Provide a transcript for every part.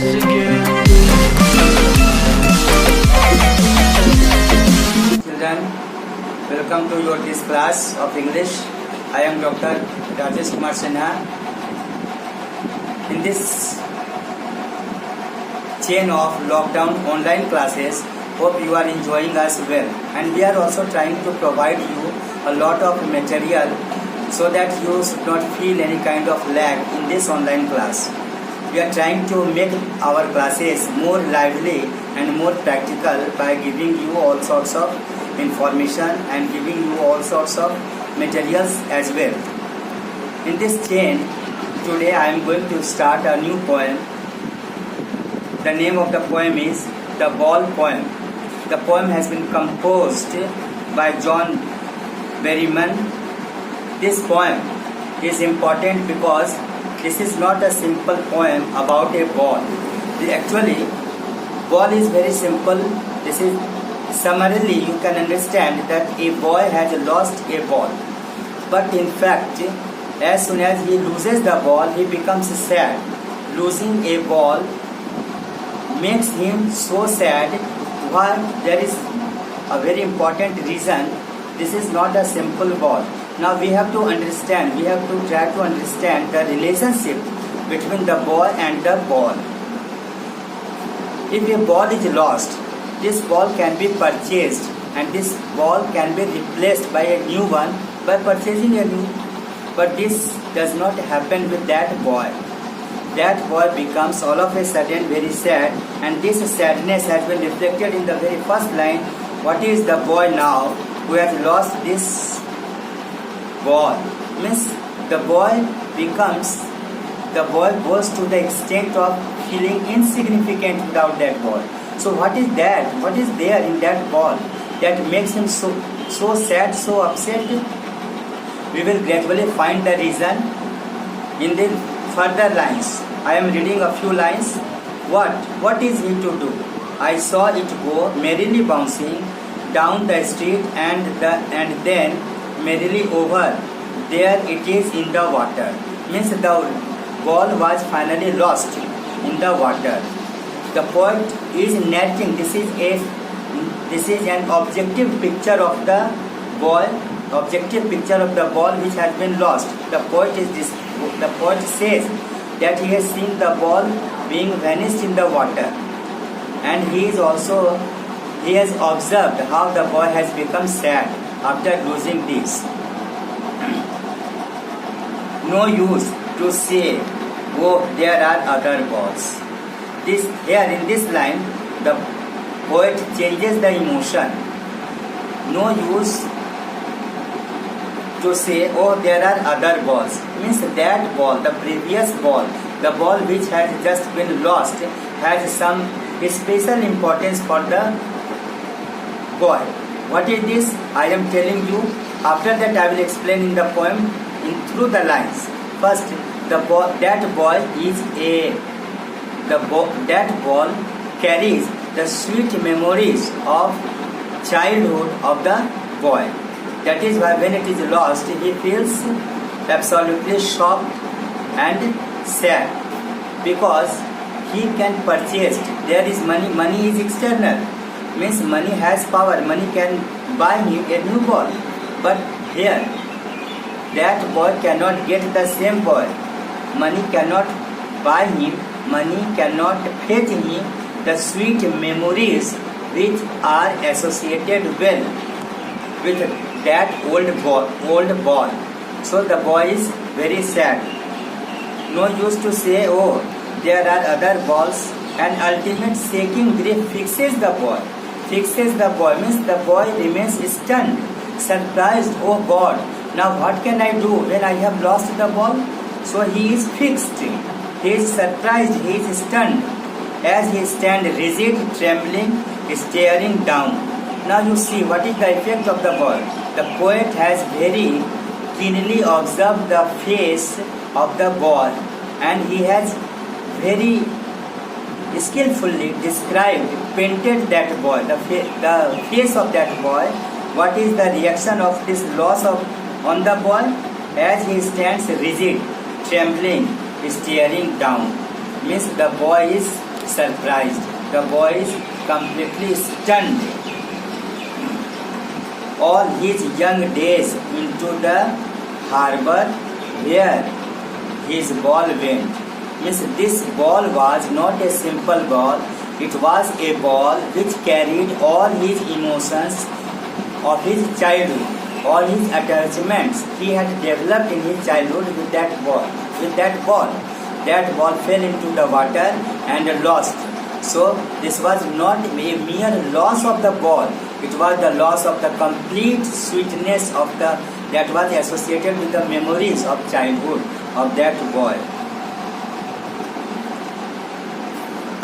Children, welcome to your this class of English. I am Dr. Rajesh Kumar Sinha. In this chain of lockdown online classes, hope you are enjoying us well, and we are also trying to provide you a lot of material so that you should not feel any kind of lag in this online class. We are trying to make our classes more lively and more practical by giving you all sorts of information and giving you all sorts of materials as well. In this chain, today I am going to start a new poem. The name of the poem is The Ball Poem. The poem has been composed by John Berryman. This poem is important because this is not a simple poem about a ball. Actually, ball is very simple. This is summarily you can understand that a boy has lost a ball. But in fact, as soon as he loses the ball, he becomes sad. Losing a ball makes him so sad. Why? There is a very important reason. This is not a simple ball. Now we have to understand, we have to try to understand the relationship between the boy and the ball. If a ball is lost, this ball can be purchased and this ball can be replaced by a new one by purchasing a new. But this does not happen with that boy. That boy becomes all of a sudden very sad, and this sadness has been reflected in the very first line. What is the boy now who has lost this ball? Means the boy goes to the extent of feeling insignificant without that ball. So what is that? What is there in that ball that makes him so sad, so upset? We will gradually find the reason in the further lines. I am reading a few lines. What is he to do? I saw it go merrily bouncing down the street and then merrily over. There it is in the water. Means the ball was finally lost in the water. The poet is narrating. This is an objective picture of the ball. Objective picture of the ball which has been lost. The poet says that he has seen the ball being vanished in the water, and he has observed how the boy has become sad after losing this. No use to say, oh, there are other balls. Here in this line, the poet changes the emotion. No use to say, oh, there are other balls. Means that ball, the previous ball, the ball which has just been lost, has some special importance for the boy. What is this? I am telling you. After that, I will explain in the poem through the lines. First, that ball carries the sweet memories of childhood of the boy. That is why when it is lost, he feels absolutely shocked and sad, because he can purchase. There is money. Money is external. Means money has power. Money can buy him a new ball. But here, that boy cannot get the same ball. Money cannot buy him. Money cannot fetch him the sweet memories which are associated well with that old ball. So the boy is very sad. No use to say, oh, there are other balls. And ultimate shaking grief fixes the boy. Fixes the boy means the boy remains stunned, surprised. Oh God, now what can I do when I have lost the ball? So he is fixed. He is surprised. He is stunned as he stands rigid, trembling, staring down. Now you see what is the effect of the ball. The poet has very keenly observed the face of the ball, and he has very skillfully described, painted that boy, the face of that boy. What is the reaction of this loss on the ball? As he stands rigid, trembling, staring down. Means the boy is surprised. The boy is completely stunned. All his young days into the harbor where his ball went. Means this ball was not a simple ball. It was a ball which carried all his emotions of his childhood, all his attachments he had developed in his childhood with that ball. That ball fell into the water and lost. So this was not a mere loss of the ball. It was the loss of the complete sweetness of the that was associated with the memories of childhood of that boy.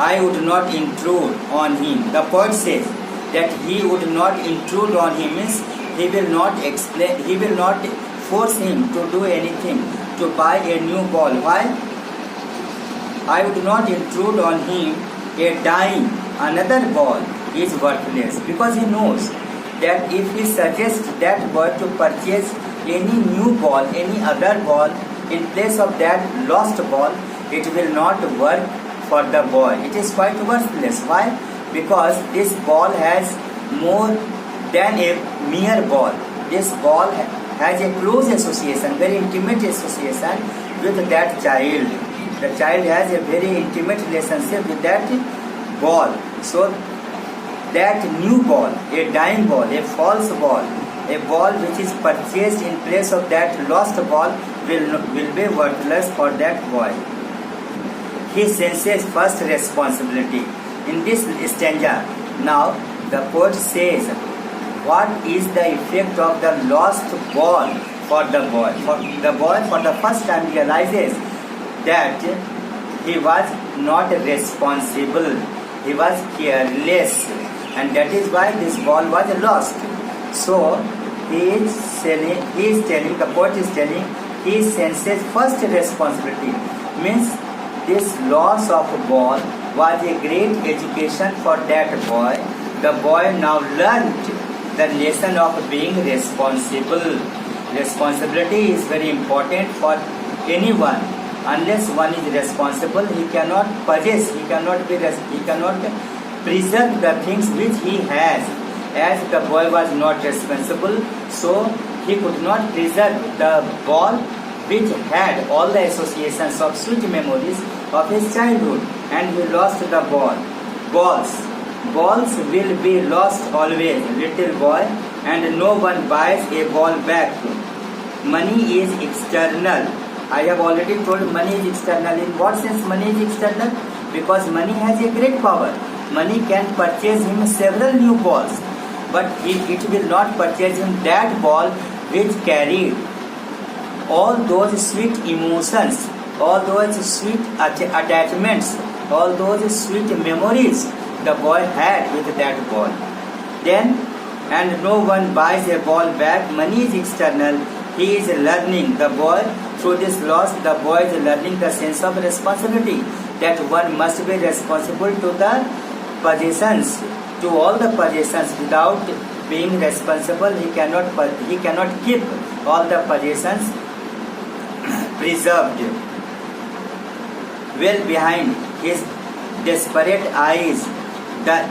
I would not intrude on him. The poet says that he would not intrude on him, means he will not explain, he will not force him to do anything, to buy a new ball. Why? I would not intrude on him. A dying another ball is worthless, because he knows that if he suggests that boy to purchase any new ball, any other ball in place of that lost ball, it will not work for the boy. It is quite worthless. Why? Because this ball has more than a mere ball. This ball has a close association, very intimate association with that child. The child has a very intimate relationship with that ball. So that new ball, a dying ball, a false ball, a ball which is purchased in place of that lost ball will be worthless for that boy. He senses first responsibility. In this stanza, now the poet says, what is the effect of the lost ball for the boy? For the boy, for the first time, realizes that he was not responsible, he was careless, and that is why this ball was lost. So he is telling, the poet is telling, he senses first responsibility. Means this loss of ball was a great education for that boy. The boy now learned the lesson of being responsible. Responsibility is very important for anyone. Unless one is responsible, he cannot possess, he cannot preserve the things which he has. As the boy was not responsible, so he could not preserve the ball which had all the associations of sweet memories of his childhood, and he lost the ball. Balls will be lost always, little boy, and no one buys a ball back. Money is external. I have already told money is external. In what sense money is external? Because money has a great power. Money can purchase him several new balls, but it will not purchase him that ball which carried all those sweet emotions, all those sweet attachments, all those sweet memories the boy had with that ball. Then, and no one buys a ball back. Money is external. He is learning, the boy, through this loss, the boy is learning the sense of responsibility, that one must be responsible to the possessions, to all the possessions. Without being responsible, he cannot keep all the possessions preserved. Well behind his desperate eyes, the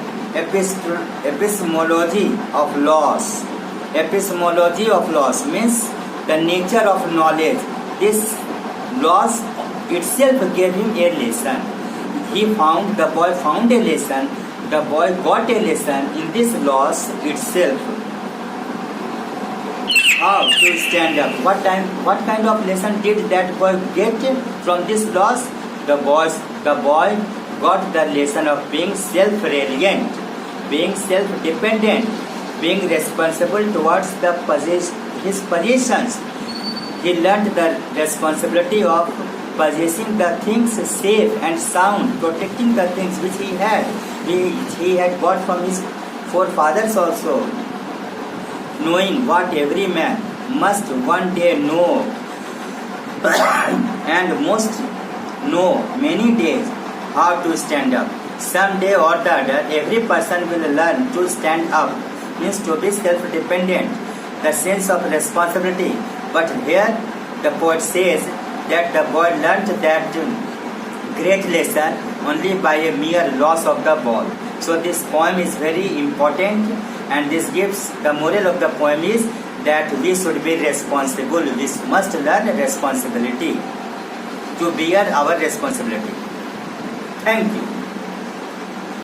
epistemology of loss. Epistemology of loss means the nature of knowledge. This loss itself gave him a lesson. The boy found a lesson. The boy got a lesson in this loss itself. How to stand up? What kind of lesson did that boy get from this loss? The boy got the lesson of being self-reliant, being self-dependent, being responsible towards his possessions. He learned the responsibility of possessing the things safe and sound, protecting the things which he had. He had got from his forefathers also, knowing what every man must one day know and must know many days how to stand up. Some day or the other, every person will learn to stand up, means to be self-dependent, the sense of responsibility. But here the poet says that the boy learnt that great lesson only by a mere loss of the ball. So this poem is very important, and this gives the moral of the poem is that we should be responsible. We must learn responsibility to bear our responsibility. Thank you.